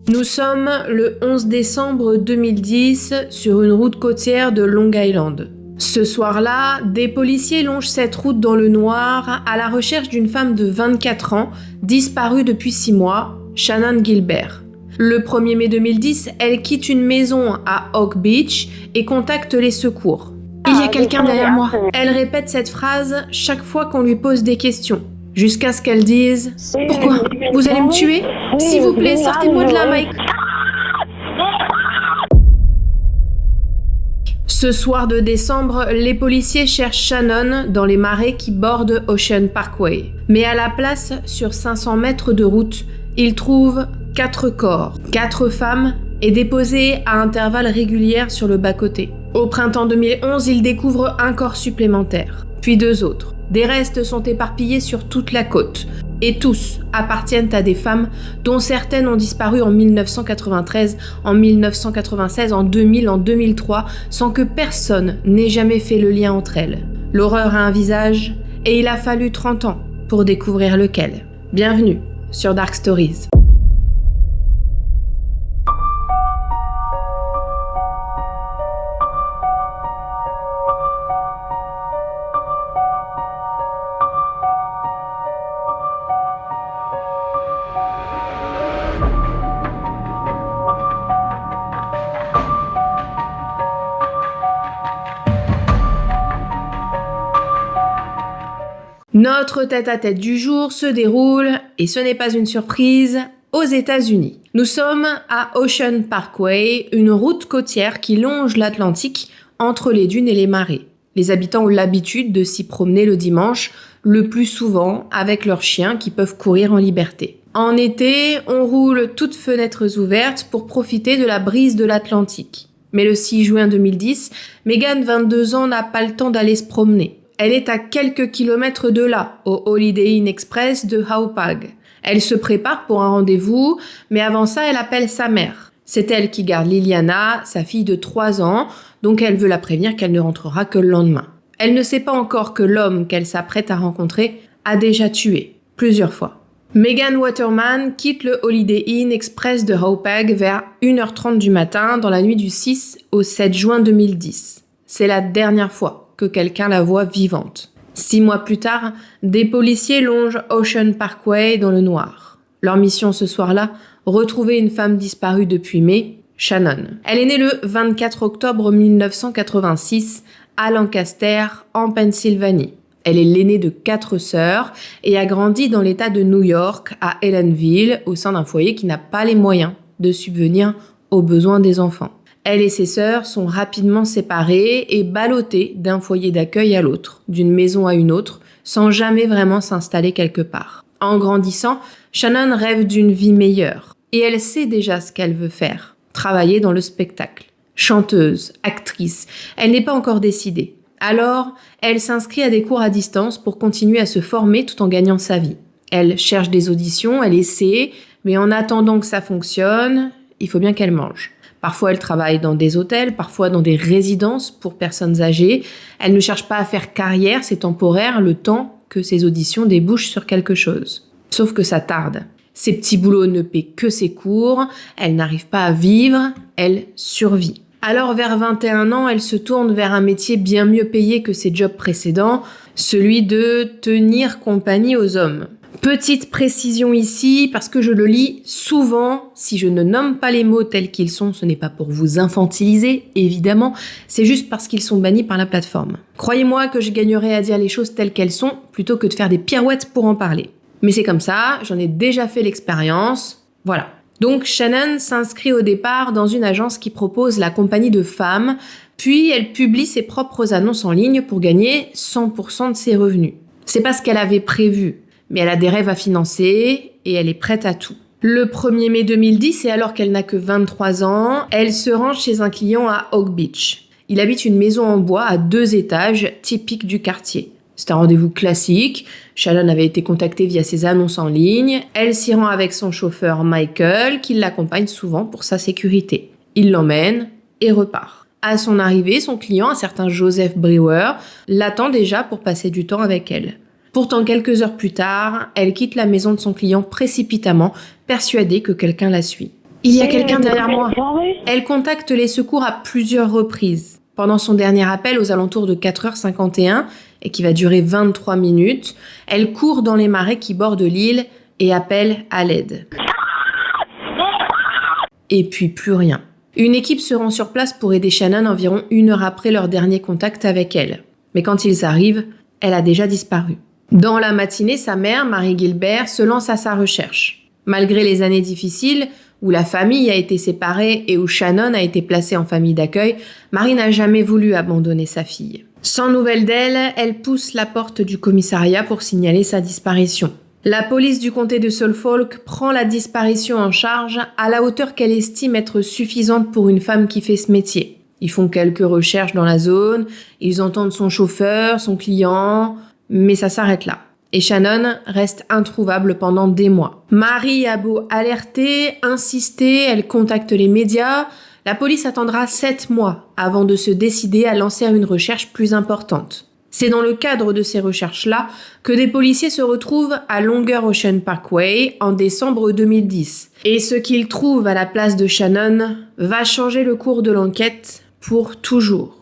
Nous sommes le 11 décembre 2010 sur une route côtière de Long Island. Ce soir-là, des policiers longent cette route dans le noir à la recherche d'une femme de 24 ans, disparue depuis 6 mois, Shannon Gilbert. Le 1er mai 2010, elle quitte une maison à Oak Beach et contacte les secours. « Il y a quelqu'un derrière moi !» Elle répète cette phrase chaque fois qu'on lui pose des questions, jusqu'à ce qu'elle dise « Pourquoi ? Vous allez me tuer ? S'il vous plaît, sortez-moi de là, Mike !» Ce soir de décembre, les policiers cherchent Shannon dans les marais qui bordent Ocean Parkway. Mais à la place, sur 500 mètres de route, ils trouvent 4 corps, 4 femmes, et déposés à intervalles réguliers sur le bas-côté. Au printemps 2011, ils découvrent un corps supplémentaire, puis 2 autres. Des restes sont éparpillés sur toute la côte, et tous appartiennent à des femmes dont certaines ont disparu en 1993, en 1996, en 2000, en 2003, sans que personne n'ait jamais fait le lien entre elles. L'horreur a un visage, et il a fallu 30 ans pour découvrir lequel. Bienvenue sur Dark Stories. Notre tête-à-tête du jour se déroule, et ce n'est pas une surprise, aux États-Unis. Nous sommes à Ocean Parkway, une route côtière qui longe l'Atlantique entre les dunes et les marais. Les habitants ont l'habitude de s'y promener le dimanche, le plus souvent avec leurs chiens qui peuvent courir en liberté. En été, on roule toutes fenêtres ouvertes pour profiter de la brise de l'Atlantique. Mais le 6 juin 2010, Megan, 22 ans, n'a pas le temps d'aller se promener. Elle est à quelques kilomètres de là, au Holiday Inn Express de Hauppauge. Elle se prépare pour un rendez-vous, mais avant ça, elle appelle sa mère. C'est elle qui garde Liliana, sa fille de 3 ans, donc elle veut la prévenir qu'elle ne rentrera que le lendemain. Elle ne sait pas encore que l'homme qu'elle s'apprête à rencontrer a déjà tué, plusieurs fois. Megan Waterman quitte le Holiday Inn Express de Hauppauge vers 1h30 du matin dans la nuit du 6 au 7 juin 2010. C'est la dernière fois que quelqu'un la voit vivante. 6 mois plus tard, des policiers longent Ocean Parkway dans le noir. Leur mission ce soir-là, retrouver une femme disparue depuis mai, Shannon. Elle est née le 24 octobre 1986 à Lancaster, en Pennsylvanie. Elle est l'aînée de 4 sœurs et a grandi dans l'État de New York, à Ellenville, au sein d'un foyer qui n'a pas les moyens de subvenir aux besoins des enfants. Elle et ses sœurs sont rapidement séparées et ballottées d'un foyer d'accueil à l'autre, d'une maison à une autre, sans jamais vraiment s'installer quelque part. En grandissant, Shannon rêve d'une vie meilleure. Et elle sait déjà ce qu'elle veut faire, travailler dans le spectacle. Chanteuse, actrice, elle n'est pas encore décidée. Alors, elle s'inscrit à des cours à distance pour continuer à se former tout en gagnant sa vie. Elle cherche des auditions, elle essaie, mais en attendant que ça fonctionne, il faut bien qu'elle mange. Parfois, elle travaille dans des hôtels, parfois dans des résidences pour personnes âgées. Elle ne cherche pas à faire carrière, c'est temporaire, le temps que ses auditions débouchent sur quelque chose. Sauf que ça tarde. Ses petits boulots ne paient que ses cours, elle n'arrive pas à vivre, elle survit. Alors, vers 21 ans, elle se tourne vers un métier bien mieux payé que ses jobs précédents, celui de tenir compagnie aux hommes. Petite précision ici, parce que je le lis souvent, si je ne nomme pas les mots tels qu'ils sont, ce n'est pas pour vous infantiliser, évidemment, c'est juste parce qu'ils sont bannis par la plateforme. Croyez-moi que je gagnerais à dire les choses telles qu'elles sont, plutôt que de faire des pirouettes pour en parler. Mais c'est comme ça, j'en ai déjà fait l'expérience, voilà. Donc Shannon s'inscrit au départ dans une agence qui propose la compagnie de femmes, puis elle publie ses propres annonces en ligne pour gagner 100% de ses revenus. C'est pas ce qu'elle avait prévu. Mais elle a des rêves à financer et elle est prête à tout. Le 1er mai 2010, et alors qu'elle n'a que 23 ans, elle se rend chez un client à Oak Beach. Il habite une maison en bois à 2 étages, typique du quartier. C'est un rendez-vous classique. Shannon avait été contactée via ses annonces en ligne. Elle s'y rend avec son chauffeur Michael, qui l'accompagne souvent pour sa sécurité. Il l'emmène et repart. À son arrivée, son client, un certain Joseph Brewer, l'attend déjà pour passer du temps avec elle. Pourtant, quelques heures plus tard, elle quitte la maison de son client précipitamment, persuadée que quelqu'un la suit. Il y a quelqu'un derrière moi. Elle contacte les secours à plusieurs reprises. Pendant son dernier appel aux alentours de 4h51 et qui va durer 23 minutes, elle court dans les marais qui bordent l'île et appelle à l'aide. Et puis plus rien. Une équipe se rend sur place pour aider Shannon environ 1 heure après leur dernier contact avec elle. Mais quand ils arrivent, elle a déjà disparu. Dans la matinée, sa mère, Mary Gilbert, se lance à sa recherche. Malgré les années difficiles, où la famille a été séparée et où Shannon a été placée en famille d'accueil, Mary n'a jamais voulu abandonner sa fille. Sans nouvelles d'elle, elle pousse la porte du commissariat pour signaler sa disparition. La police du comté de Suffolk prend la disparition en charge à la hauteur qu'elle estime être suffisante pour une femme qui fait ce métier. Ils font quelques recherches dans la zone, ils entendent son chauffeur, son client, mais ça s'arrête là. Et Shannon reste introuvable pendant des mois. Mary a beau alerter, insister, elle contacte les médias. La police attendra 7 mois avant de se décider à lancer une recherche plus importante. C'est dans le cadre de ces recherches-là que des policiers se retrouvent à Longer Ocean Parkway en décembre 2010. Et ce qu'ils trouvent à la place de Shannon va changer le cours de l'enquête pour toujours.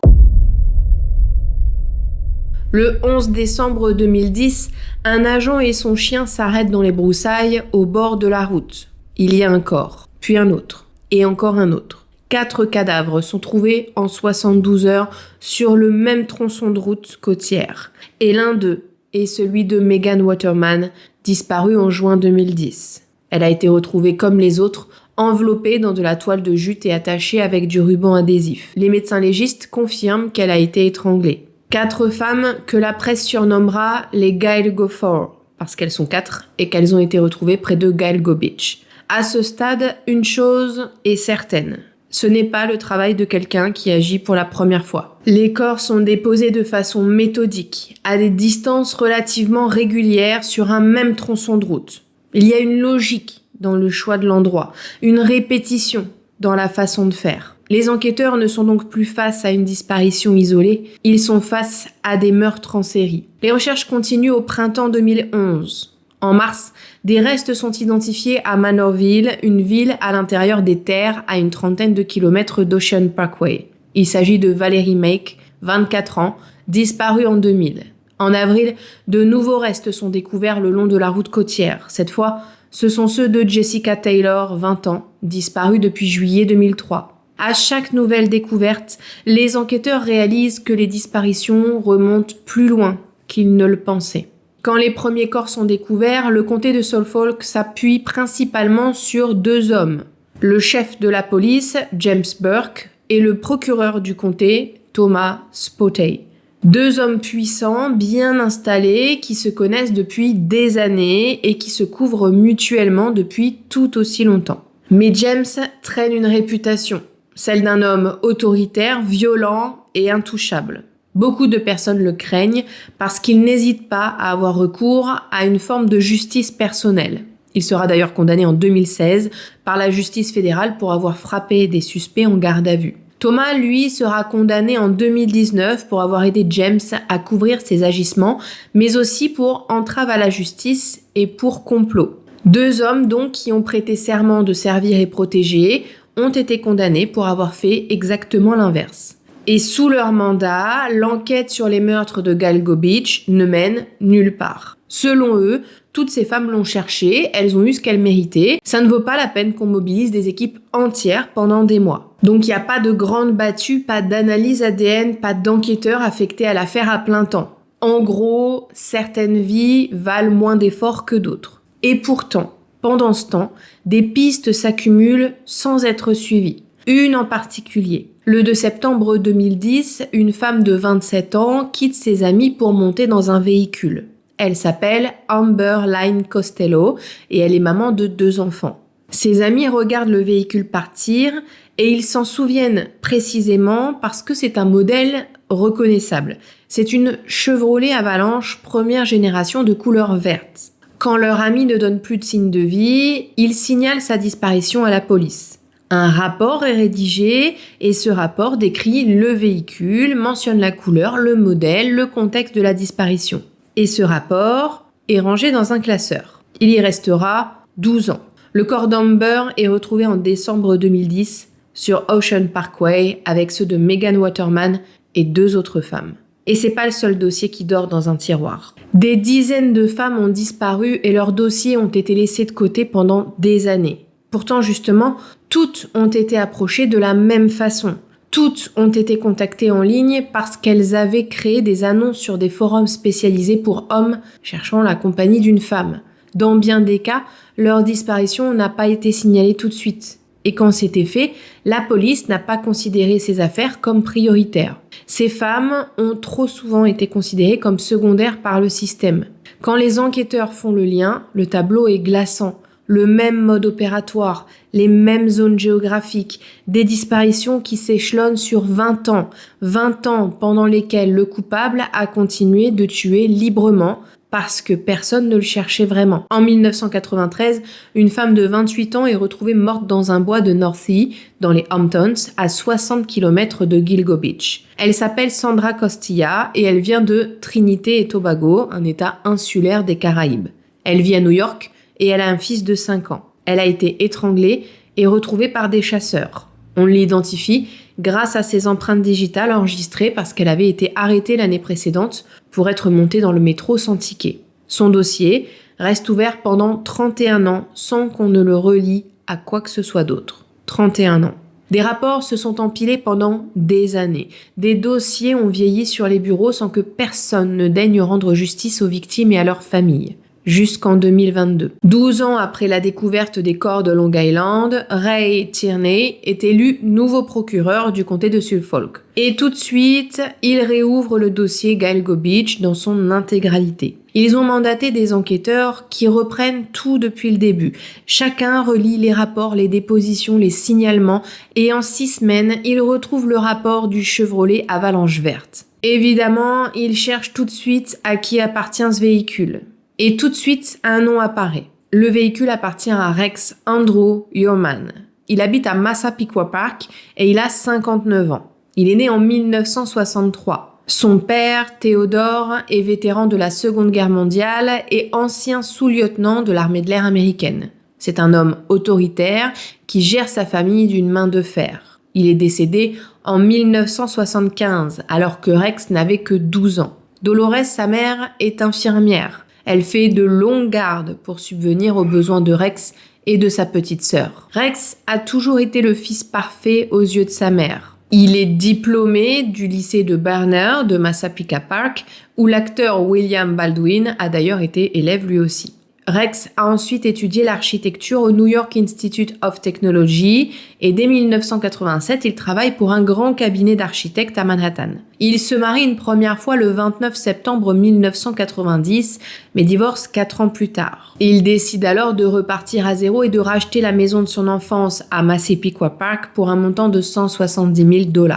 Le 11 décembre 2010, un agent et son chien s'arrêtent dans les broussailles au bord de la route. Il y a un corps, puis un autre, et encore un autre. 4 cadavres sont trouvés en 72 heures sur le même tronçon de route côtière. Et l'un d'eux est celui de Megan Waterman, disparue en juin 2010. Elle a été retrouvée comme les autres, enveloppée dans de la toile de jute et attachée avec du ruban adhésif. Les médecins légistes confirment qu'elle a été étranglée. 4 femmes que la presse surnommera les Gaelgo Four, parce qu'elles sont 4 et qu'elles ont été retrouvées près de Gaelgo Beach. À ce stade, une chose est certaine. Ce n'est pas le travail de quelqu'un qui agit pour la première fois. Les corps sont déposés de façon méthodique, à des distances relativement régulières sur un même tronçon de route. Il y a une logique dans le choix de l'endroit, une répétition dans la façon de faire. Les enquêteurs ne sont donc plus face à une disparition isolée, ils sont face à des meurtres en série. Les recherches continuent au printemps 2011. En mars, des restes sont identifiés à Manorville, une ville à l'intérieur des terres à une 30aine de kilomètres d'Ocean Parkway. Il s'agit de Valerie Make, 24 ans, disparue en 2000. En avril, de nouveaux restes sont découverts le long de la route côtière. Cette fois, ce sont ceux de Jessica Taylor, 20 ans, disparue depuis juillet 2003. À chaque nouvelle découverte, les enquêteurs réalisent que les disparitions remontent plus loin qu'ils ne le pensaient. Quand les premiers corps sont découverts, le comté de Suffolk s'appuie principalement sur 2 hommes. Le chef de la police, James Burke, et le procureur du comté, Thomas Spotey. 2 hommes puissants, bien installés, qui se connaissent depuis des années et qui se couvrent mutuellement depuis tout aussi longtemps. Mais James traîne une réputation, celle d'un homme autoritaire, violent et intouchable. Beaucoup de personnes le craignent parce qu'il n'hésite pas à avoir recours à une forme de justice personnelle. Il sera d'ailleurs condamné en 2016 par la justice fédérale pour avoir frappé des suspects en garde à vue. Thomas, lui, sera condamné en 2019 pour avoir aidé James à couvrir ses agissements, mais aussi pour entrave à la justice et pour complot. 2 hommes donc qui ont prêté serment de servir et protéger ont été condamnés pour avoir fait exactement l'inverse. Et sous leur mandat, l'enquête sur les meurtres de Gaelgo Beach ne mène nulle part. Selon eux, toutes ces femmes l'ont cherché, elles ont eu ce qu'elles méritaient. Ça ne vaut pas la peine qu'on mobilise des équipes entières pendant des mois. Donc il n'y a pas de grande battue, pas d'analyse ADN, pas d'enquêteurs affectés à l'affaire à plein temps. En gros, certaines vies valent moins d'efforts que d'autres. Et pourtant, pendant ce temps, des pistes s'accumulent sans être suivies. Une en particulier. Le 2 septembre 2010, une femme de 27 ans quitte ses amis pour monter dans un véhicule. Elle s'appelle Amber Line Costello et elle est maman de 2 enfants. Ses amis regardent le véhicule partir et ils s'en souviennent précisément parce que c'est un modèle reconnaissable. C'est une Chevrolet Avalanche première génération de couleur verte. Quand leur ami ne donne plus de signe de vie, il signale sa disparition à la police. Un rapport est rédigé et ce rapport décrit le véhicule, mentionne la couleur, le modèle, le contexte de la disparition. Et ce rapport est rangé dans un classeur. Il y restera 12 ans. Le corps d'Amber est retrouvé en décembre 2010 sur Ocean Parkway avec ceux de Megan Waterman et 2 autres femmes. Et c'est pas le seul dossier qui dort dans un tiroir. Des dizaines de femmes ont disparu et leurs dossiers ont été laissés de côté pendant des années. Pourtant, justement, toutes ont été approchées de la même façon. Toutes ont été contactées en ligne parce qu'elles avaient créé des annonces sur des forums spécialisés pour hommes cherchant la compagnie d'une femme. Dans bien des cas, leur disparition n'a pas été signalée tout de suite. Et quand c'était fait, la police n'a pas considéré ces affaires comme prioritaires. Ces femmes ont trop souvent été considérées comme secondaires par le système. Quand les enquêteurs font le lien, le tableau est glaçant. Le même mode opératoire, les mêmes zones géographiques, des disparitions qui s'échelonnent sur 20 ans. 20 ans pendant lesquels le coupable a continué de tuer librement parce que personne ne le cherchait vraiment. En 1993, une femme de 28 ans est retrouvée morte dans un bois de Northey, dans les Hamptons, à 60 km de Gilgo Beach. Elle s'appelle Sandra Costilla et elle vient de Trinité et Tobago, un état insulaire des Caraïbes. Elle vit à New York et elle a un fils de 5 ans. Elle a été étranglée et retrouvée par des chasseurs. On l'identifie grâce à ses empreintes digitales enregistrées parce qu'elle avait été arrêtée l'année précédente pour être montée dans le métro sans ticket. Son dossier reste ouvert pendant 31 ans sans qu'on ne le relie à quoi que ce soit d'autre. 31 ans. Des rapports se sont empilés pendant des années. Des dossiers ont vieilli sur les bureaux sans que personne ne daigne rendre justice aux victimes et à leurs familles. Jusqu'en 2022. 12 ans après la découverte des corps de Long Island, Ray Tierney est élu nouveau procureur du comté de Suffolk. Et tout de suite, il réouvre le dossier Gilgo Beach dans son intégralité. Ils ont mandaté des enquêteurs qui reprennent tout depuis le début. Chacun relie les rapports, les dépositions, les signalements et en 6 semaines, ils retrouvent le rapport du Chevrolet Avalanche verte. Évidemment, ils cherchent tout de suite à qui appartient ce véhicule. Et tout de suite, un nom apparaît. Le véhicule appartient à Rex Andrew Yeoman. Il habite à Massapequa Park et il a 59 ans. Il est né en 1963. Son père, Theodore, est vétéran de la Seconde Guerre mondiale et ancien sous-lieutenant de l'armée de l'air américaine. C'est un homme autoritaire qui gère sa famille d'une main de fer. Il est décédé en 1975 alors que Rex n'avait que 12 ans. Dolores, sa mère, est infirmière. Elle fait de longues gardes pour subvenir aux besoins de Rex et de sa petite sœur. Rex a toujours été le fils parfait aux yeux de sa mère. Il est diplômé du lycée de Barner de Massapequa Park, où l'acteur William Baldwin a d'ailleurs été élève lui aussi. Rex a ensuite étudié l'architecture au New York Institute of Technology et dès 1987, il travaille pour un grand cabinet d'architectes à Manhattan. Il se marie une première fois le 29 septembre 1990, mais divorce 4 ans plus tard. Il décide alors de repartir à zéro et de racheter la maison de son enfance à Massapequa Park pour un montant de $170 000.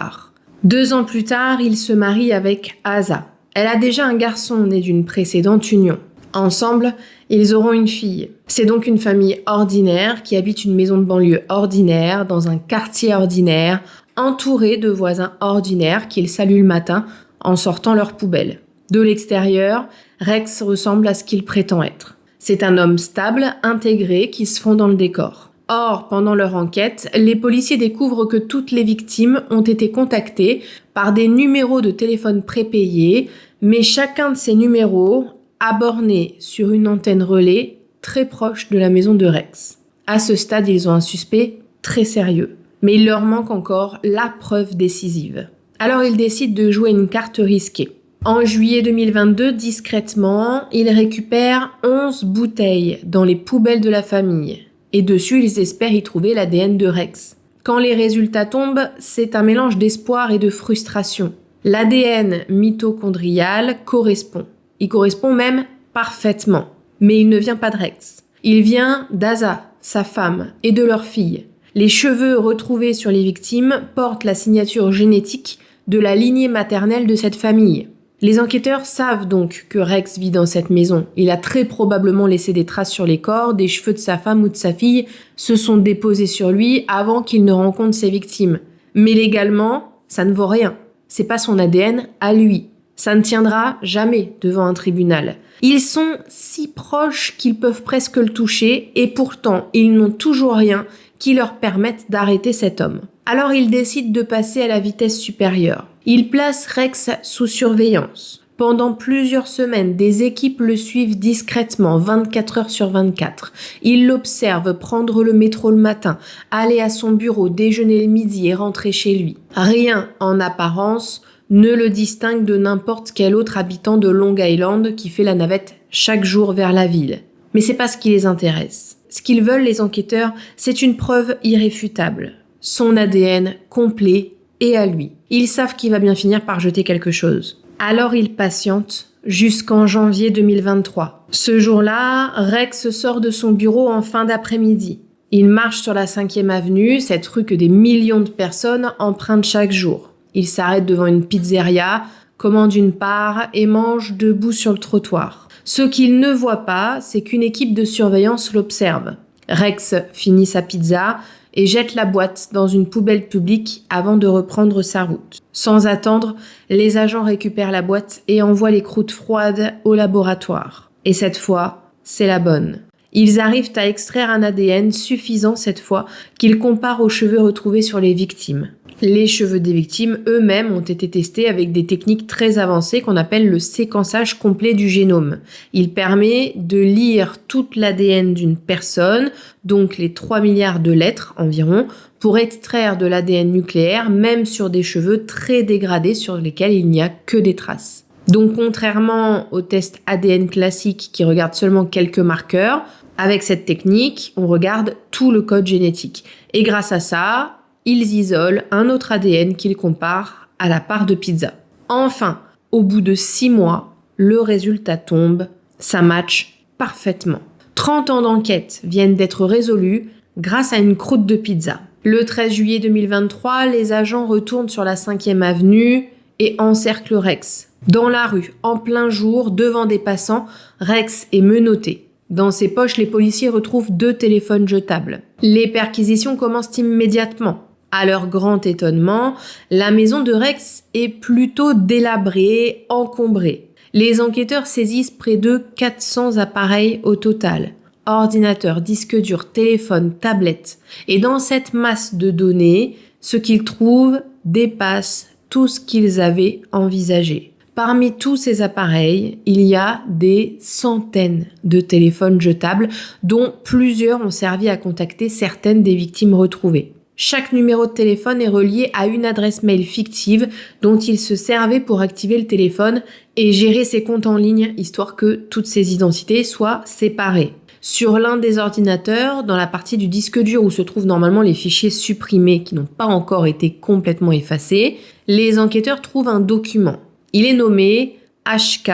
2 ans plus tard, il se marie avec Asa. Elle a déjà un garçon né d'une précédente union. Ensemble, ils auront une fille. C'est donc une famille ordinaire qui habite une maison de banlieue ordinaire, dans un quartier ordinaire, entourée de voisins ordinaires qu'ils saluent le matin en sortant leurs poubelles. De l'extérieur, Rex ressemble à ce qu'il prétend être. C'est un homme stable, intégré, qui se fond dans le décor. Or, pendant leur enquête, les policiers découvrent que toutes les victimes ont été contactées par des numéros de téléphone prépayés, mais chacun de ces numéros a borné sur une antenne relais très proche de la maison de Rex. À ce stade, ils ont un suspect très sérieux, mais il leur manque encore la preuve décisive. Alors ils décident de jouer une carte risquée. En juillet 2022, discrètement, ils récupèrent 11 bouteilles dans les poubelles de la famille. Et dessus, ils espèrent y trouver l'ADN de Rex. Quand les résultats tombent, c'est un mélange d'espoir et de frustration. L'ADN mitochondrial correspond. Il correspond même parfaitement. Mais il ne vient pas de Rex. Il vient d'Asa, sa femme, et de leur fille. Les cheveux retrouvés sur les victimes portent la signature génétique de la lignée maternelle de cette famille. Les enquêteurs savent donc que Rex vit dans cette maison. Il a très probablement laissé des traces sur les corps, des cheveux de sa femme ou de sa fille se sont déposés sur lui avant qu'il ne rencontre ses victimes. Mais légalement, ça ne vaut rien. C'est pas son ADN à lui. Ça ne tiendra jamais devant un tribunal. Ils sont si proches qu'ils peuvent presque le toucher et pourtant ils n'ont toujours rien qui leur permette d'arrêter cet homme. Alors ils décident de passer à la vitesse supérieure. Ils placent Rex sous surveillance. Pendant plusieurs semaines, des équipes le suivent discrètement, 24 heures sur 24. Ils l'observent prendre le métro le matin, aller à son bureau, déjeuner le midi et rentrer chez lui. Rien, en apparence, ne le distingue de n'importe quel autre habitant de Long Island qui fait la navette chaque jour vers la ville. Mais c'est pas ce qui les intéresse. Ce qu'ils veulent, les enquêteurs, c'est une preuve irréfutable. Son ADN complet et à lui. Ils savent qu'il va bien finir par jeter quelque chose. Alors ils patientent jusqu'en janvier 2023. Ce jour-là, Rex sort de son bureau en fin d'après-midi. Il marche sur la 5e avenue, cette rue que des millions de personnes empruntent chaque jour. Il s'arrête devant une pizzeria, commande une part et mange debout sur le trottoir. Ce qu'il ne voit pas, c'est qu'une équipe de surveillance l'observe. Rex finit sa pizza et jette la boîte dans une poubelle publique avant de reprendre sa route. Sans attendre, les agents récupèrent la boîte et envoient les croûtes froides au laboratoire. Et cette fois, c'est la bonne. Ils arrivent à extraire un ADN suffisant cette fois qu'ils comparent aux cheveux retrouvés sur les victimes. Les cheveux des victimes eux-mêmes ont été testés avec des techniques très avancées qu'on appelle le séquençage complet du génome. Il permet de lire toute l'ADN d'une personne, donc les 3 milliards de lettres environ, pour extraire de l'ADN nucléaire, même sur des cheveux très dégradés sur lesquels il n'y a que des traces. Donc contrairement au test ADN classique qui regarde seulement quelques marqueurs, avec cette technique, on regarde tout le code génétique. Et grâce à ça, ils isolent un autre ADN qu'ils comparent à la part de pizza. Enfin, au bout de 6 mois, le résultat tombe, ça matche parfaitement. 30 ans d'enquête viennent d'être résolus grâce à une croûte de pizza. Le 13 juillet 2023, les agents retournent sur la 5e avenue et encerclent Rex. Dans la rue, en plein jour, devant des passants, Rex est menotté. Dans ses poches, les policiers retrouvent 2 téléphones jetables. Les perquisitions commencent immédiatement. À leur grand étonnement, la maison de Rex est plutôt délabrée, encombrée. Les enquêteurs saisissent près de 400 appareils au total. Ordinateurs, disques durs, téléphones, tablettes. Et dans cette masse de données, ce qu'ils trouvent dépasse tout ce qu'ils avaient envisagé. Parmi tous ces appareils, il y a des centaines de téléphones jetables, dont plusieurs ont servi à contacter certaines des victimes retrouvées. Chaque numéro de téléphone est relié à une adresse mail fictive dont il se servait pour activer le téléphone et gérer ses comptes en ligne, histoire que toutes ces identités soient séparées. Sur l'un des ordinateurs, dans la partie du disque dur où se trouvent normalement les fichiers supprimés qui n'ont pas encore été complètement effacés, les enquêteurs trouvent un document. Il est nommé HK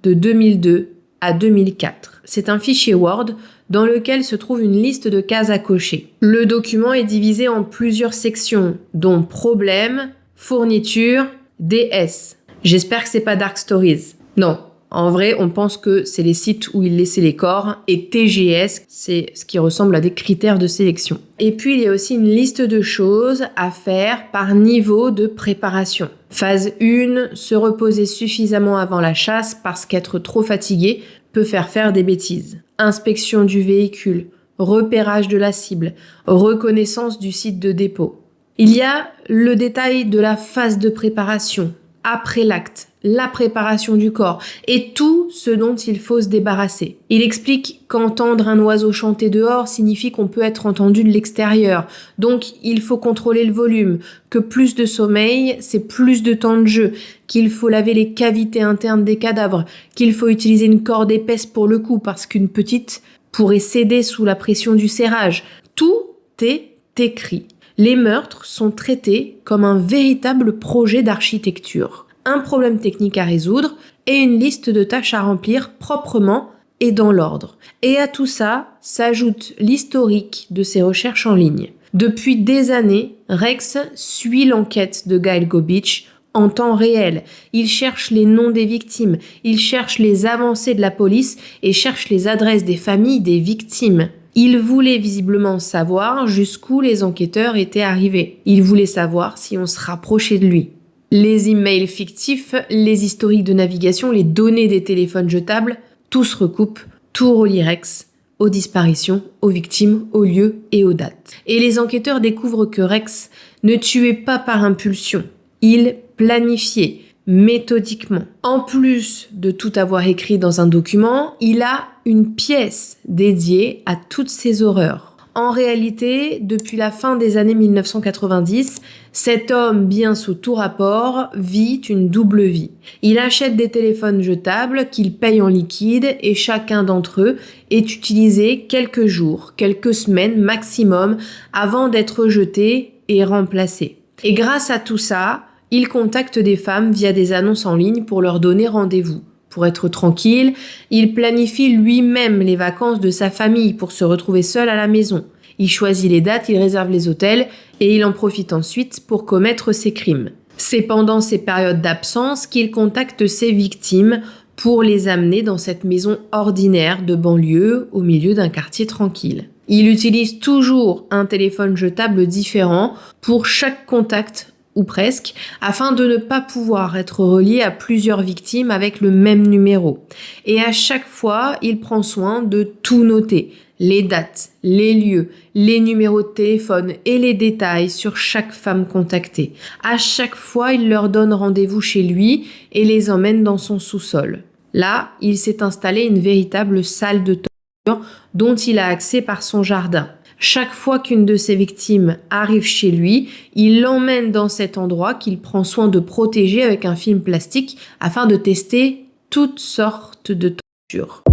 de 2002 à 2004. C'est un fichier Word dans lequel se trouve une liste de cases à cocher. Le document est divisé en plusieurs sections, dont problème, fourniture, DS. J'espère que c'est pas Dark Stories. Non. En vrai, on pense que c'est les sites où ils laissaient les corps, et TGS, c'est ce qui ressemble à des critères de sélection. Et puis, il y a aussi une liste de choses à faire par niveau de préparation. Phase 1, se reposer suffisamment avant la chasse parce qu'être trop fatigué peut faire des bêtises. Inspection du véhicule, repérage de la cible, reconnaissance du site de dépôt. Il y a le détail de la phase de préparation, après l'acte, la préparation du corps et tout ce dont il faut se débarrasser. Il explique qu'entendre un oiseau chanter dehors signifie qu'on peut être entendu de l'extérieur. Donc, il faut contrôler le volume, que plus de sommeil, c'est plus de temps de jeu, qu'il faut laver les cavités internes des cadavres, qu'il faut utiliser une corde épaisse pour le cou parce qu'une petite pourrait céder sous la pression du serrage. Tout est écrit. Les meurtres sont traités comme un véritable projet d'architecture. Un problème technique à résoudre et une liste de tâches à remplir proprement et dans l'ordre. Et à tout ça, s'ajoute l'historique de ses recherches en ligne. Depuis des années, Rex suit l'enquête de Gail Gobich en temps réel. Il cherche les noms des victimes, il cherche les avancées de la police et cherche les adresses des familles des victimes. Il voulait visiblement savoir jusqu'où les enquêteurs étaient arrivés. Il voulait savoir si on se rapprochait de lui. Les emails fictifs, les historiques de navigation, les données des téléphones jetables, tout se recoupe, tout relie Rex aux disparitions, aux victimes, aux lieux et aux dates. Et les enquêteurs découvrent que Rex ne tuait pas par impulsion, il planifiait méthodiquement. En plus de tout avoir écrit dans un document, il a une pièce dédiée à toutes ces horreurs. En réalité, depuis la fin des années 1990, cet homme, bien sous tout rapport, vit une double vie. Il achète des téléphones jetables qu'il paye en liquide et chacun d'entre eux est utilisé quelques jours, quelques semaines maximum avant d'être jeté et remplacé. Et grâce à tout ça, il contacte des femmes via des annonces en ligne pour leur donner rendez-vous. Pour être tranquille, il planifie lui-même les vacances de sa famille pour se retrouver seul à la maison. Il choisit les dates, il réserve les hôtels et il en profite ensuite pour commettre ses crimes. C'est pendant ces périodes d'absence qu'il contacte ses victimes pour les amener dans cette maison ordinaire de banlieue au milieu d'un quartier tranquille. Il utilise toujours un téléphone jetable différent pour chaque contact ou presque, afin de ne pas pouvoir être relié à plusieurs victimes avec le même numéro. Et à chaque fois, il prend soin de tout noter, les dates, les lieux, les numéros de téléphone et les détails sur chaque femme contactée. À chaque fois, il leur donne rendez-vous chez lui et les emmène dans son sous-sol. Là, il s'est installé une véritable salle de torture dont il a accès par son jardin. Chaque fois qu'une de ses victimes arrive chez lui, il l'emmène dans cet endroit qu'il prend soin de protéger avec un film plastique afin de tester toutes sortes de tortures.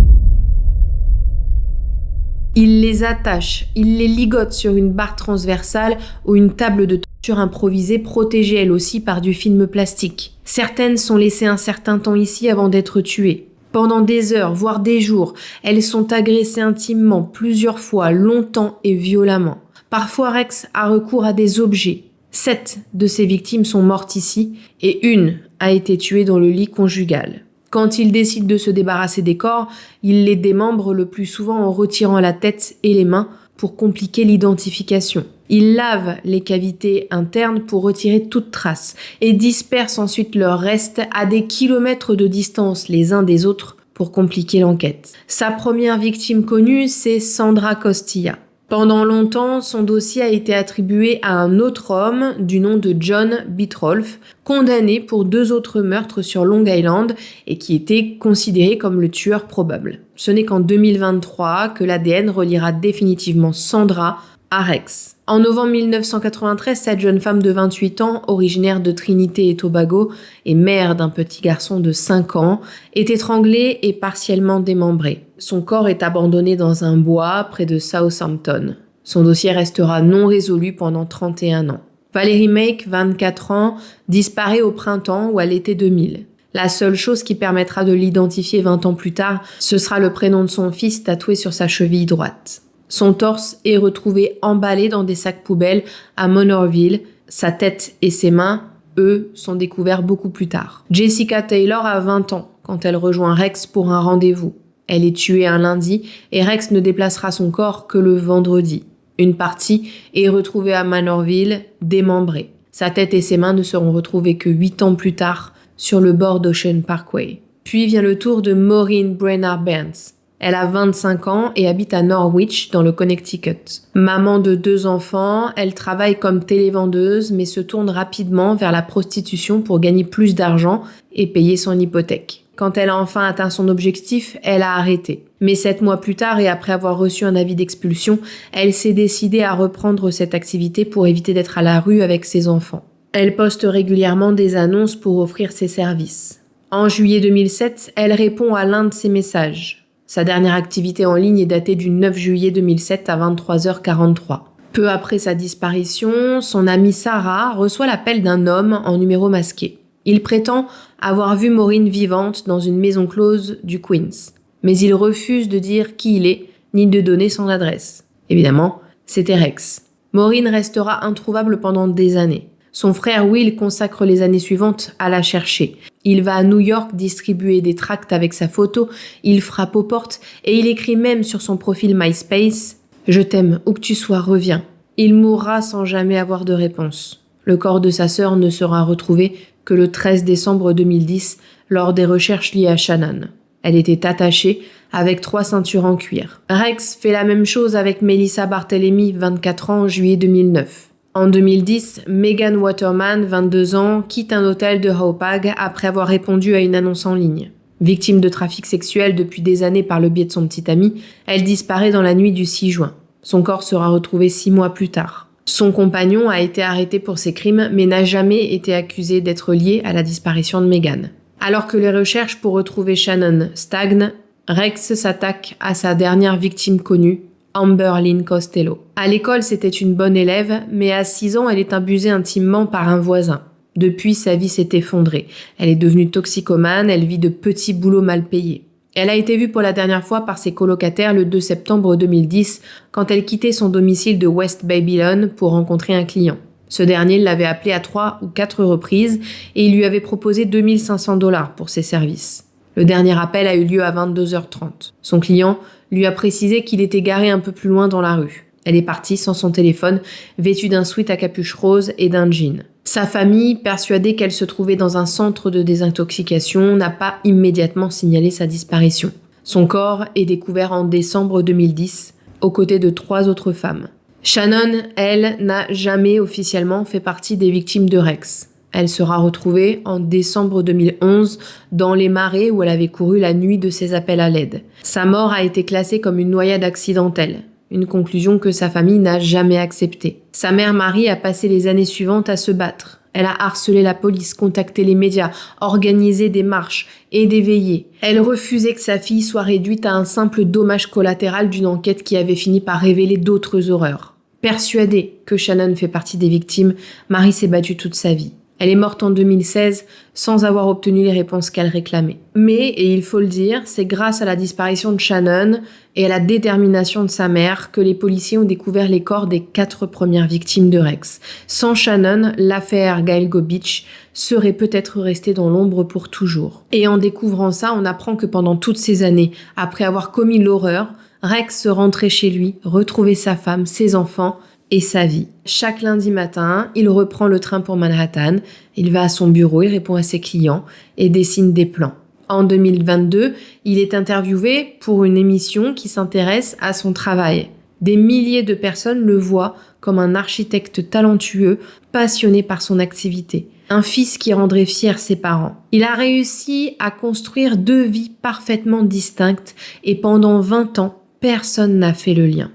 Il les attache, il les ligote sur une barre transversale ou une table de torture improvisée protégée elle aussi par du film plastique. Certaines sont laissées un certain temps ici avant d'être tuées. Pendant des heures, voire des jours, elles sont agressées intimement, plusieurs fois, longtemps et violemment. Parfois, Rex a recours à des objets. 7 de ses victimes sont mortes ici et une a été tuée dans le lit conjugal. Quand il décide de se débarrasser des corps, il les démembre le plus souvent en retirant la tête et les mains pour compliquer l'identification. Il lave les cavités internes pour retirer toute trace et disperse ensuite leurs restes à des kilomètres de distance les uns des autres pour compliquer l'enquête. Sa première victime connue, c'est Sandra Costilla. Pendant longtemps, son dossier a été attribué à un autre homme du nom de John Bitrolf, condamné pour 2 autres meurtres sur Long Island et qui était considéré comme le tueur probable. Ce n'est qu'en 2023 que l'ADN reliera définitivement Sandra à Rex. En novembre 1993, cette jeune femme de 28 ans, originaire de Trinité et Tobago et mère d'un petit garçon de 5 ans, est étranglée et partiellement démembrée. Son corps est abandonné dans un bois près de Southampton. Son dossier restera non résolu pendant 31 ans. Valerie Make, 24 ans, disparaît au printemps ou à l'été 2000. La seule chose qui permettra de l'identifier 20 ans plus tard, ce sera le prénom de son fils tatoué sur sa cheville droite. Son torse est retrouvé emballé dans des sacs poubelles à Monorville. Sa tête et ses mains, eux, sont découverts beaucoup plus tard. Jessica Taylor a 20 ans quand elle rejoint Rex pour un rendez-vous. Elle est tuée un lundi et Rex ne déplacera son corps que le vendredi. Une partie est retrouvée à Manorville, démembrée. Sa tête et ses mains ne seront retrouvées que 8 ans plus tard sur le bord d'Ocean Parkway. Puis vient le tour de Maureen Brenner Burns. Elle a 25 ans et habite à Norwich, dans le Connecticut. Maman de 2 enfants, elle travaille comme télévendeuse mais se tourne rapidement vers la prostitution pour gagner plus d'argent et payer son hypothèque. Quand elle a enfin atteint son objectif, elle a arrêté. Mais 7 mois plus tard et après avoir reçu un avis d'expulsion, elle s'est décidée à reprendre cette activité pour éviter d'être à la rue avec ses enfants. Elle poste régulièrement des annonces pour offrir ses services. En juillet 2007, elle répond à l'un de ses messages. Sa dernière activité en ligne est datée du 9 juillet 2007 à 23h43. Peu après sa disparition, son amie Sarah reçoit l'appel d'un homme en numéro masqué. Il prétend avoir vu Maureen vivante dans une maison close du Queens. Mais il refuse de dire qui il est, ni de donner son adresse. Évidemment, c'était Rex. Maureen restera introuvable pendant des années. Son frère Will consacre les années suivantes à la chercher. Il va à New York distribuer des tracts avec sa photo, il frappe aux portes et il écrit même sur son profil MySpace « Je t'aime, où que tu sois, reviens ». Il mourra sans jamais avoir de réponse. Le corps de sa sœur ne sera retrouvé que le 13 décembre 2010 lors des recherches liées à Shannon. Elle était attachée avec 3 ceintures en cuir. Rex fait la même chose avec Melissa Barthelemy, 24 ans, en juillet 2009. En 2010, Megan Waterman, 22 ans, quitte un hôtel de Hauppauge après avoir répondu à une annonce en ligne. Victime de trafic sexuel depuis des années par le biais de son petit ami, elle disparaît dans la nuit du 6 juin. Son corps sera retrouvé 6 mois plus tard. Son compagnon a été arrêté pour ces crimes, mais n'a jamais été accusé d'être lié à la disparition de Megan. Alors que les recherches pour retrouver Shannon stagnent, Rex s'attaque à sa dernière victime connue, Amber Lynn Costello. À l'école, c'était une bonne élève, mais à 6 ans, elle est abusée intimement par un voisin. Depuis, sa vie s'est effondrée. Elle est devenue toxicomane, elle vit de petits boulots mal payés. Elle a été vue pour la dernière fois par ses colocataires le 2 septembre 2010, quand elle quittait son domicile de West Babylon pour rencontrer un client. Ce dernier l'avait appelée à 3 ou 4 reprises et il lui avait proposé 2 500 $ pour ses services. Le dernier appel a eu lieu à 22h30. Son client lui a précisé qu'il était garé un peu plus loin dans la rue. Elle est partie sans son téléphone, vêtue d'un sweat à capuche rose et d'un jean. Sa famille, persuadée qu'elle se trouvait dans un centre de désintoxication, n'a pas immédiatement signalé sa disparition. Son corps est découvert en décembre 2010, aux côtés de 3 autres femmes. Shannon, elle, n'a jamais officiellement fait partie des victimes de Rex. Elle sera retrouvée en décembre 2011 dans les marais où elle avait couru la nuit de ses appels à l'aide. Sa mort a été classée comme une noyade accidentelle. Une conclusion que sa famille n'a jamais acceptée. Sa mère Marie a passé les années suivantes à se battre. Elle a harcelé la police, contacté les médias, organisé des marches et des veillées. Elle refusait que sa fille soit réduite à un simple dommage collatéral d'une enquête qui avait fini par révéler d'autres horreurs. Persuadée que Shannon fait partie des victimes, Marie s'est battue toute sa vie. Elle est morte en 2016 sans avoir obtenu les réponses qu'elle réclamait. Mais, et il faut le dire, c'est grâce à la disparition de Shannon et à la détermination de sa mère que les policiers ont découvert les corps des 4 premières victimes de Rex. Sans Shannon, l'affaire Gail Gobich serait peut-être restée dans l'ombre pour toujours. Et en découvrant ça, on apprend que pendant toutes ces années, après avoir commis l'horreur, Rex rentrait chez lui, retrouvait sa femme, ses enfants et sa vie. Chaque lundi matin, il reprend le train pour Manhattan, il va à son bureau, il répond à ses clients et dessine des plans. En 2022, il est interviewé pour une émission qui s'intéresse à son travail. Des milliers de personnes le voient comme un architecte talentueux, passionné par son activité. Un fils qui rendrait fiers ses parents. Il a réussi à construire 2 vies parfaitement distinctes et pendant 20 ans, personne n'a fait le lien.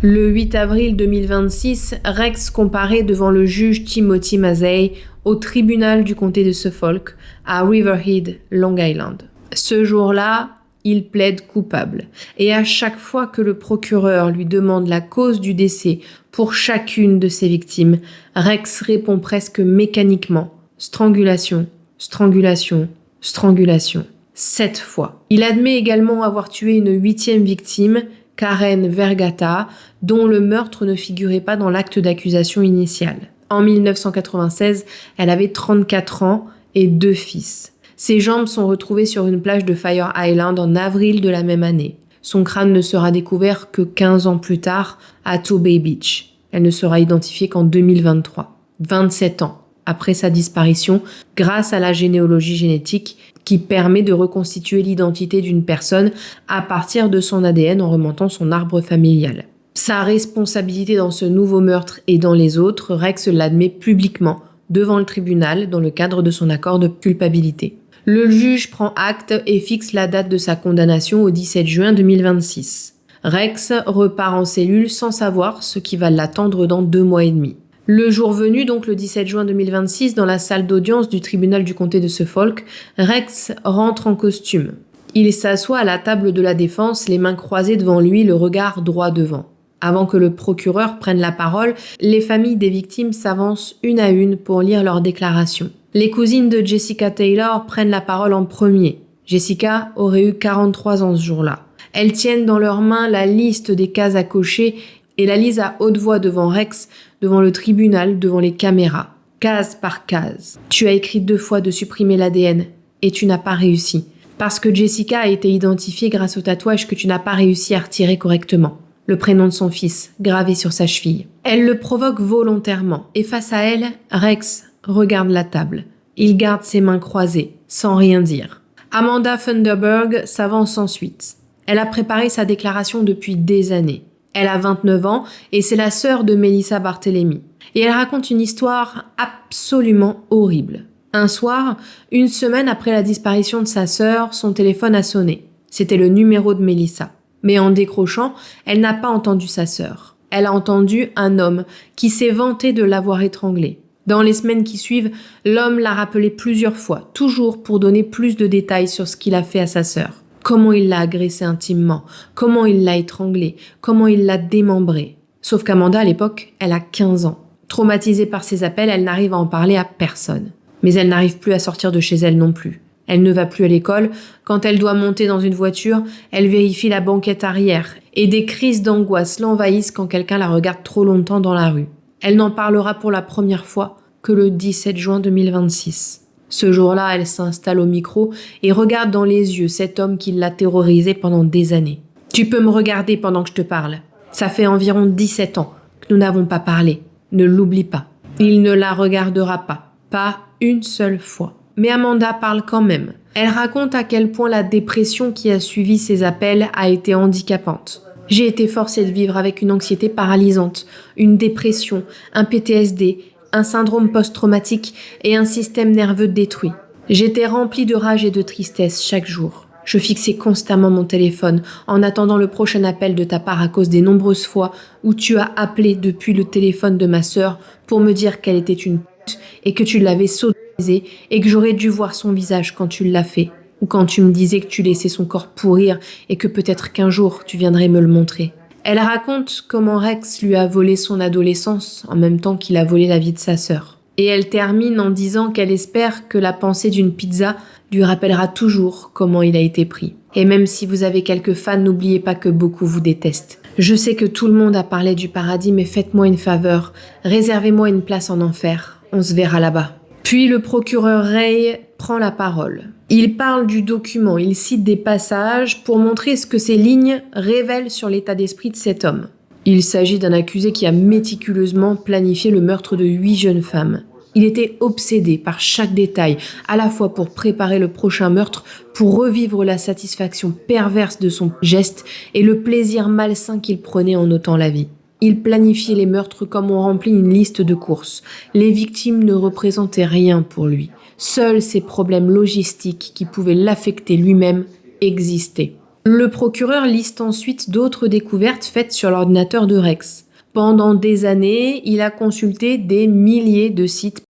Le 8 avril 2026, Rex comparaît devant le juge Timothy Mazzei au tribunal du comté de Suffolk à Riverhead, Long Island. Ce jour-là, il plaide coupable. Et à chaque fois que le procureur lui demande la cause du décès pour chacune de ses victimes, Rex répond presque mécaniquement « strangulation, strangulation, strangulation ». 7 fois. Il admet également avoir tué une 8e victime, Karen Vergata, dont le meurtre ne figurait pas dans l'acte d'accusation initial. En 1996, elle avait 34 ans et 2 fils. Ses jambes sont retrouvées sur une plage de Fire Island en avril de la même année. Son crâne ne sera découvert que 15 ans plus tard à Tobay Beach. Elle ne sera identifiée qu'en 2023, 27 ans après sa disparition, grâce à la généalogie génétique qui permet de reconstituer l'identité d'une personne à partir de son ADN en remontant son arbre familial. Sa responsabilité dans ce nouveau meurtre et dans les autres, Rex l'admet publiquement devant le tribunal dans le cadre de son accord de culpabilité. Le juge prend acte et fixe la date de sa condamnation au 17 juin 2026. Rex repart en cellule sans savoir ce qui va l'attendre dans 2 mois et demi. Le jour venu, donc le 17 juin 2026, dans la salle d'audience du tribunal du comté de Suffolk, Rex rentre en costume. Il s'assoit à la table de la défense, les mains croisées devant lui, le regard droit devant. Avant que le procureur prenne la parole, les familles des victimes s'avancent une à une pour lire leurs déclarations. Les cousines de Jessica Taylor prennent la parole en premier. Jessica aurait eu 43 ans ce jour-là. Elles tiennent dans leurs mains la liste des cases à cocher et la lisent à haute voix devant Rex, devant le tribunal, devant les caméras, case par case. Tu as écrit 2 fois de supprimer l'ADN et tu n'as pas réussi. Parce que Jessica a été identifiée grâce au tatouage que tu n'as pas réussi à retirer correctement. le prénom de son fils, gravé sur sa cheville. Elle le provoque volontairement et face à elle, Rex regarde la table. Il garde ses mains croisées, sans rien dire. Amanda Funderburg s'avance ensuite. Elle a préparé sa déclaration depuis des années. Elle a 29 ans et c'est la sœur de Melissa Barthelemy. Et elle raconte une histoire absolument horrible. Un soir, une semaine après la disparition de sa sœur, son téléphone a sonné. C'était le numéro de Melissa. Mais en décrochant, elle n'a pas entendu sa sœur. Elle a entendu un homme qui s'est vanté de l'avoir étranglée. Dans les semaines qui suivent, l'homme l'a rappelé plusieurs fois, toujours pour donner plus de détails sur ce qu'il a fait à sa sœur. Comment il l'a agressée intimement, comment il l'a étranglée, comment il l'a démembrée. Sauf qu'Amanda, à l'époque, elle a 15 ans. Traumatisée par ces appels, elle n'arrive à en parler à personne. Mais elle n'arrive plus à sortir de chez elle non plus. Elle ne va plus à l'école. Quand elle doit monter dans une voiture, elle vérifie la banquette arrière. Et des crises d'angoisse l'envahissent quand quelqu'un la regarde trop longtemps dans la rue. Elle n'en parlera pour la première fois que le 17 juin 2026. Ce jour-là, elle s'installe au micro et regarde dans les yeux cet homme qui l'a terrorisée pendant des années. « Tu peux me regarder pendant que je te parle. Ça fait environ 17 ans que nous n'avons pas parlé. Ne l'oublie pas. » Il ne la regardera pas une seule fois. Mais Amanda parle quand même. Elle raconte à quel point la dépression qui a suivi ces appels a été handicapante. « J'ai été forcée de vivre avec une anxiété paralysante, une dépression, un PTSD, un syndrome post-traumatique et un système nerveux détruit. J'étais remplie de rage et de tristesse chaque jour. Je fixais constamment mon téléphone en attendant le prochain appel de ta part à cause des nombreuses fois où tu as appelé depuis le téléphone de ma sœur pour me dire qu'elle était une pute et que tu l'avais sodomisée et que j'aurais dû voir son visage quand tu l'as fait. Ou quand tu me disais que tu laissais son corps pourrir et que peut-être qu'un jour tu viendrais me le montrer. » Elle raconte comment Rex lui a volé son adolescence en même temps qu'il a volé la vie de sa sœur. Et elle termine en disant qu'elle espère que la pensée d'une pizza lui rappellera toujours comment il a été pris. Et même si vous avez quelques fans, n'oubliez pas que beaucoup vous détestent. Je sais que tout le monde a parlé du paradis, mais faites-moi une faveur. Réservez-moi une place en enfer. On se verra là-bas. Puis le procureur Ray prend la parole. Il parle du document, il cite des passages pour montrer ce que ces lignes révèlent sur l'état d'esprit de cet homme. Il s'agit d'un accusé qui a méticuleusement planifié le meurtre de 8 jeunes femmes. Il était obsédé par chaque détail, à la fois pour préparer le prochain meurtre, pour revivre la satisfaction perverse de son geste et le plaisir malsain qu'il prenait en ôtant la vie. Il planifiait les meurtres comme on remplit une liste de courses. Les victimes ne représentaient rien pour lui. Seuls ses problèmes logistiques qui pouvaient l'affecter lui-même existaient. Le procureur liste ensuite d'autres découvertes faites sur l'ordinateur de Rex. Pendant des années, il a consulté des milliers de sites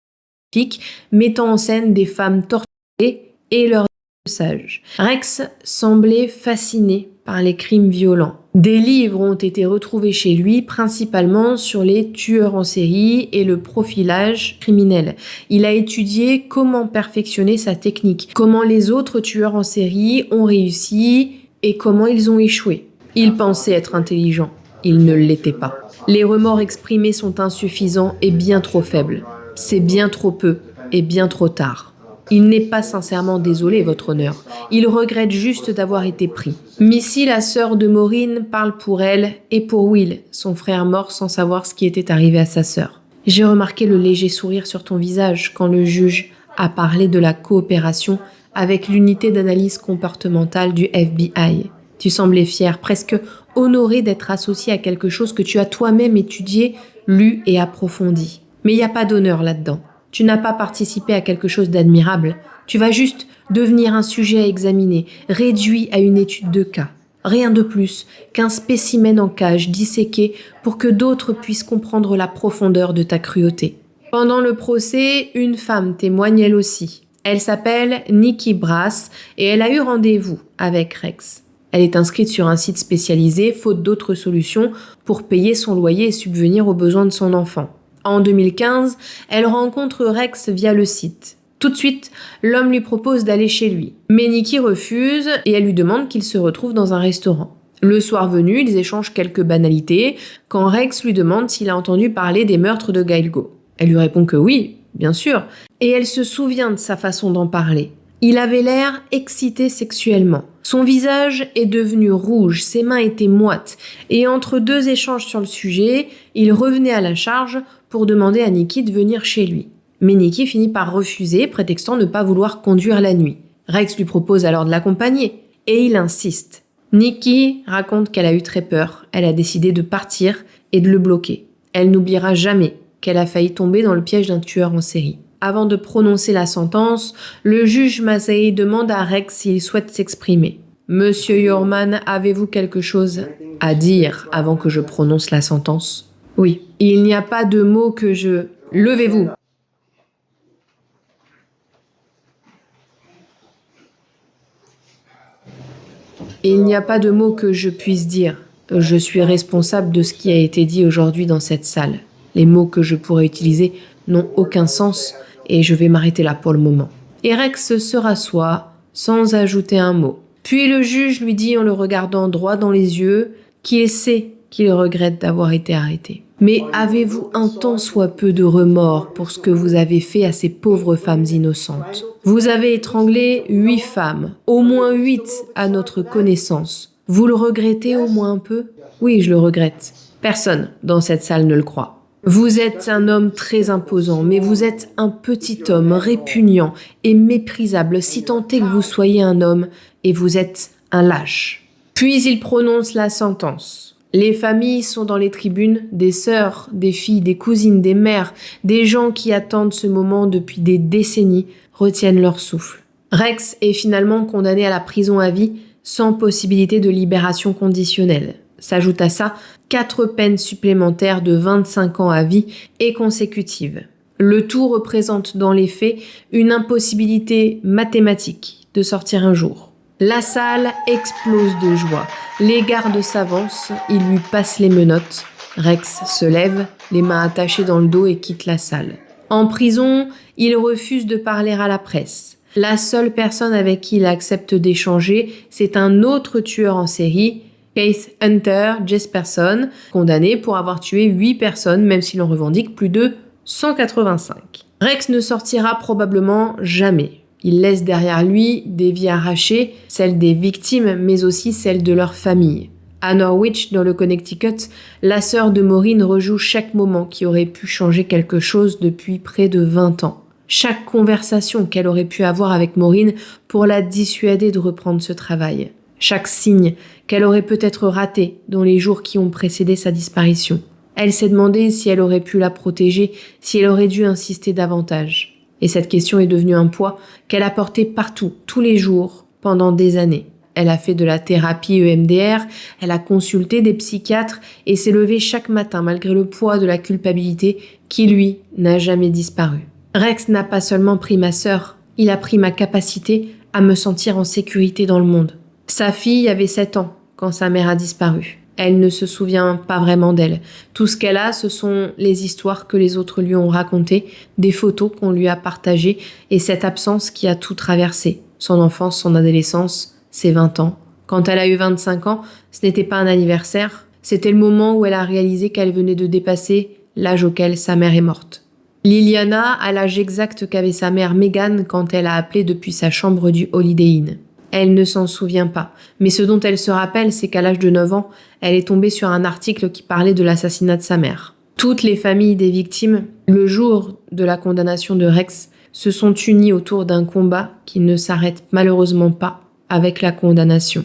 pornographiques mettant en scène des femmes torturées et leurs sages. Rex semblait fasciné par les crimes violents. Des livres ont été retrouvés chez lui, principalement sur les tueurs en série et le profilage criminel. Il a étudié comment perfectionner sa technique, comment les autres tueurs en série ont réussi et comment ils ont échoué. Il pensait être intelligent. Il ne l'était pas. Les remords exprimés sont insuffisants et bien trop faibles. C'est bien trop peu et bien trop tard. Il n'est pas sincèrement désolé, votre honneur. Il regrette juste d'avoir été pris. Missy, la sœur de Maureen, parle pour elle et pour Will, son frère mort sans savoir ce qui était arrivé à sa sœur. J'ai remarqué le léger sourire sur ton visage quand le juge a parlé de la coopération avec l'unité d'analyse comportementale du FBI. Tu semblais fier, presque honoré d'être associé à quelque chose que tu as toi-même étudié, lu et approfondi. Mais il n'y a pas d'honneur là-dedans. Tu n'as pas participé à quelque chose d'admirable. Tu vas juste devenir un sujet à examiner, réduit à une étude de cas. Rien de plus qu'un spécimen en cage disséqué pour que d'autres puissent comprendre la profondeur de ta cruauté. Pendant le procès, une femme témoigne elle aussi. Elle s'appelle Nikki Brass et elle a eu rendez-vous avec Rex. Elle est inscrite sur un site spécialisé, faute d'autres solutions, pour payer son loyer et subvenir aux besoins de son enfant. En 2015, elle rencontre Rex via le site. Tout de suite, l'homme lui propose d'aller chez lui. Mais Nikki refuse et elle lui demande qu'il se retrouve dans un restaurant. Le soir venu, ils échangent quelques banalités quand Rex lui demande s'il a entendu parler des meurtres de Gailgo. Elle lui répond que oui, bien sûr, et elle se souvient de sa façon d'en parler. Il avait l'air excité sexuellement. Son visage est devenu rouge, ses mains étaient moites, et entre deux échanges sur le sujet, il revenait à la charge pour demander à Nikki de venir chez lui. Mais Nikki finit par refuser, prétextant ne pas vouloir conduire la nuit. Rex lui propose alors de l'accompagner, et il insiste. Nikki raconte qu'elle a eu très peur, elle a décidé de partir et de le bloquer. Elle n'oubliera jamais qu'elle a failli tomber dans le piège d'un tueur en série. Avant de prononcer la sentence, le juge Massey demande à Rex s'il souhaite s'exprimer. « Monsieur Yorman, avez-vous quelque chose à dire avant que je prononce la sentence ?»« Oui, il n'y a pas de mots que je... » « Levez-vous !» Il n'y a pas de mots que je puisse dire. Je suis responsable de ce qui a été dit aujourd'hui dans cette salle. Les mots que je pourrais utiliser n'ont aucun sens et je vais m'arrêter là pour le moment. Et Rex se rassoit sans ajouter un mot. Puis le juge lui dit en le regardant droit dans les yeux qu'il sait qu'il regrette d'avoir été arrêté. Mais avez-vous un tant soit peu de remords pour ce que vous avez fait à ces pauvres femmes innocentes? Vous avez étranglé 8 femmes, au moins 8 à notre connaissance. Vous le regrettez au moins un peu? Oui, je le regrette. Personne dans cette salle ne le croit. Vous êtes un homme très imposant, mais vous êtes un petit homme répugnant et méprisable, si tant est que vous soyez un homme, et vous êtes un lâche. Puis il prononce la sentence. Les familles sont dans les tribunes, des sœurs, des filles, des cousines, des mères, des gens qui attendent ce moment depuis des décennies, retiennent leur souffle. Rex est finalement condamné à la prison à vie, sans possibilité de libération conditionnelle. S'ajoute à ça 4 peines supplémentaires de 25 ans à vie et consécutives. Le tout représente dans les faits une impossibilité mathématique de sortir un jour. La salle explose de joie. Les gardes s'avancent, ils lui passent les menottes. Rex se lève, les mains attachées dans le dos et quitte la salle. En prison, il refuse de parler à la presse. La seule personne avec qui il accepte d'échanger, c'est un autre tueur en série, Keith Hunter Jesperson, condamné pour avoir tué 8 personnes, même s'il en revendique plus de 185. Rex ne sortira probablement jamais. Il laisse derrière lui des vies arrachées, celles des victimes, mais aussi celles de leurs familles. À Norwich, dans le Connecticut, la sœur de Maureen rejoue chaque moment qui aurait pu changer quelque chose depuis près de 20 ans. Chaque conversation qu'elle aurait pu avoir avec Maureen pour la dissuader de reprendre ce travail. Chaque signe qu'elle aurait peut-être raté dans les jours qui ont précédé sa disparition. Elle s'est demandé si elle aurait pu la protéger, si elle aurait dû insister davantage. Et cette question est devenue un poids qu'elle a porté partout, tous les jours, pendant des années. Elle a fait de la thérapie EMDR, elle a consulté des psychiatres et s'est levée chaque matin malgré le poids de la culpabilité qui, lui, n'a jamais disparu. Rex n'a pas seulement pris ma sœur, il a pris ma capacité à me sentir en sécurité dans le monde. Sa fille avait 7 ans quand sa mère a disparu. Elle ne se souvient pas vraiment d'elle. Tout ce qu'elle a, ce sont les histoires que les autres lui ont racontées, des photos qu'on lui a partagées et cette absence qui a tout traversé. Son enfance, son adolescence, ses 20 ans. Quand elle a eu 25 ans, ce n'était pas un anniversaire, c'était le moment où elle a réalisé qu'elle venait de dépasser l'âge auquel sa mère est morte. Liliana a l'âge exact qu'avait sa mère Megan quand elle a appelé depuis sa chambre du Holiday Inn. Elle ne s'en souvient pas, mais ce dont elle se rappelle, c'est qu'à l'âge de 9 ans, elle est tombée sur un article qui parlait de l'assassinat de sa mère. Toutes les familles des victimes, le jour de la condamnation de Rex, se sont unies autour d'un combat qui ne s'arrête malheureusement pas avec la condamnation.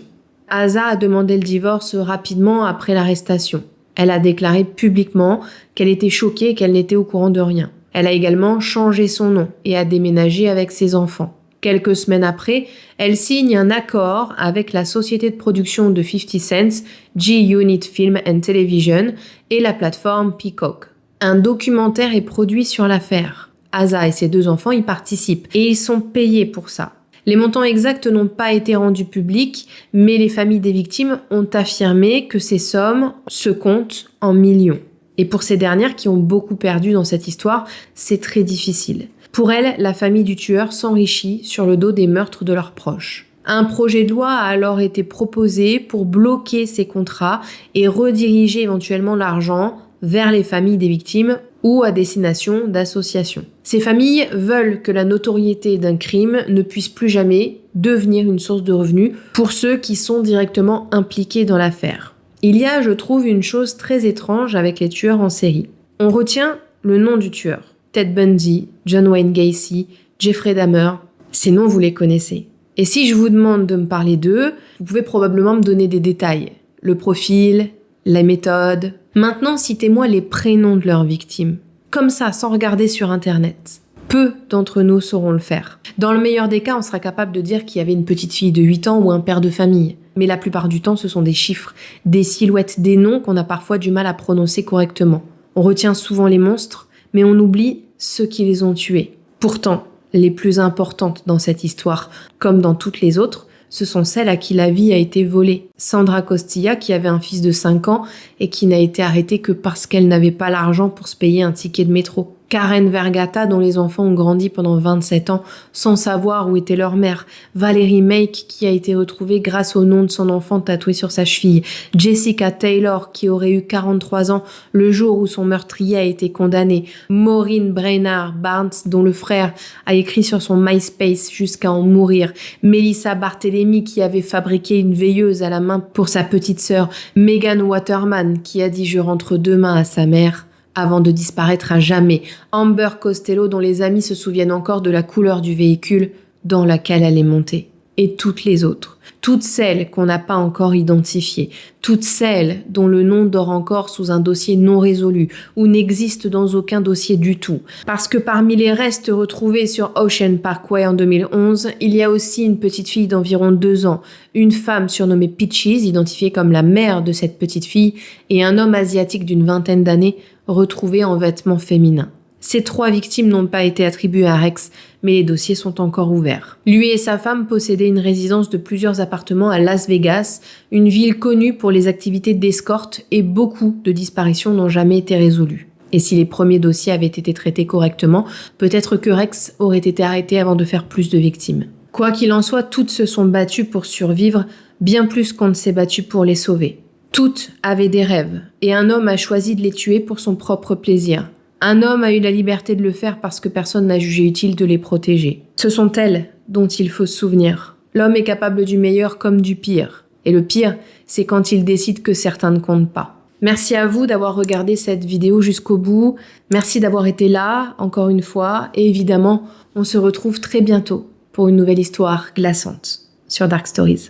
Asa a demandé le divorce rapidement après l'arrestation. Elle a déclaré publiquement qu'elle était choquée et qu'elle n'était au courant de rien. Elle a également changé son nom et a déménagé avec ses enfants. Quelques semaines après, elle signe un accord avec la société de production de 50 Cent, G-Unit Film and Television, et la plateforme Peacock. Un documentaire est produit sur l'affaire. Asa et ses 2 enfants y participent, et ils sont payés pour ça. Les montants exacts n'ont pas été rendus publics, mais les familles des victimes ont affirmé que ces sommes se comptent en millions. Et pour ces dernières qui ont beaucoup perdu dans cette histoire, c'est très difficile. Pour elles, la famille du tueur s'enrichit sur le dos des meurtres de leurs proches. Un projet de loi a alors été proposé pour bloquer ces contrats et rediriger éventuellement l'argent vers les familles des victimes ou à destination d'associations. Ces familles veulent que la notoriété d'un crime ne puisse plus jamais devenir une source de revenus pour ceux qui sont directement impliqués dans l'affaire. Il y a, je trouve, une chose très étrange avec les tueurs en série. On retient le nom du tueur. Ted Bundy, John Wayne Gacy, Jeffrey Dahmer. Ces noms, vous les connaissez. Et si je vous demande de me parler d'eux, vous pouvez probablement me donner des détails. Le profil, la méthode. Maintenant, citez-moi les prénoms de leurs victimes. Comme ça, sans regarder sur Internet. Peu d'entre nous sauront le faire. Dans le meilleur des cas, on sera capable de dire qu'il y avait une petite fille de 8 ans ou un père de famille. Mais la plupart du temps, ce sont des chiffres, des silhouettes, des noms qu'on a parfois du mal à prononcer correctement. On retient souvent les monstres, mais on oublie ceux qui les ont tués. Pourtant, les plus importantes dans cette histoire, comme dans toutes les autres, ce sont celles à qui la vie a été volée. Sandra Costilla, qui avait un fils de 5 ans et qui n'a été arrêtée que parce qu'elle n'avait pas l'argent pour se payer un ticket de métro. Karen Vergata, dont les enfants ont grandi pendant 27 ans sans savoir où était leur mère. Valérie Make, qui a été retrouvée grâce au nom de son enfant tatoué sur sa cheville. Jessica Taylor, qui aurait eu 43 ans le jour où son meurtrier a été condamné. Maureen Brainard Barnes, dont le frère a écrit sur son MySpace jusqu'à en mourir. Melissa Barthélémy, qui avait fabriqué une veilleuse à la main pour sa petite sœur. Megan Waterman, qui a dit « je rentre demain » à sa mère, avant de disparaître à jamais. Amber Costello, dont les amis se souviennent encore de la couleur du véhicule dans lequel elle est montée. Et toutes les autres. Toutes celles qu'on n'a pas encore identifiées. Toutes celles dont le nom dort encore sous un dossier non résolu ou n'existe dans aucun dossier du tout. Parce que parmi les restes retrouvés sur Ocean Parkway en 2011, il y a aussi une petite fille d'environ 2 ans, une femme surnommée Peaches, identifiée comme la mère de cette petite fille, et un homme asiatique d'une 20aine d'années, retrouvé en vêtements féminins. Ces 3 victimes n'ont pas été attribuées à Rex, mais les dossiers sont encore ouverts. Lui et sa femme possédaient une résidence de plusieurs appartements à Las Vegas, une ville connue pour les activités d'escorte, et beaucoup de disparitions n'ont jamais été résolues. Et si les premiers dossiers avaient été traités correctement, peut-être que Rex aurait été arrêté avant de faire plus de victimes. Quoi qu'il en soit, toutes se sont battues pour survivre, bien plus qu'on ne s'est battu pour les sauver. Toutes avaient des rêves, et un homme a choisi de les tuer pour son propre plaisir. Un homme a eu la liberté de le faire parce que personne n'a jugé utile de les protéger. Ce sont elles dont il faut se souvenir. L'homme est capable du meilleur comme du pire. Et le pire, c'est quand il décide que certains ne comptent pas. Merci à vous d'avoir regardé cette vidéo jusqu'au bout. Merci d'avoir été là, encore une fois. Et évidemment, on se retrouve très bientôt pour une nouvelle histoire glaçante sur Dark Stories.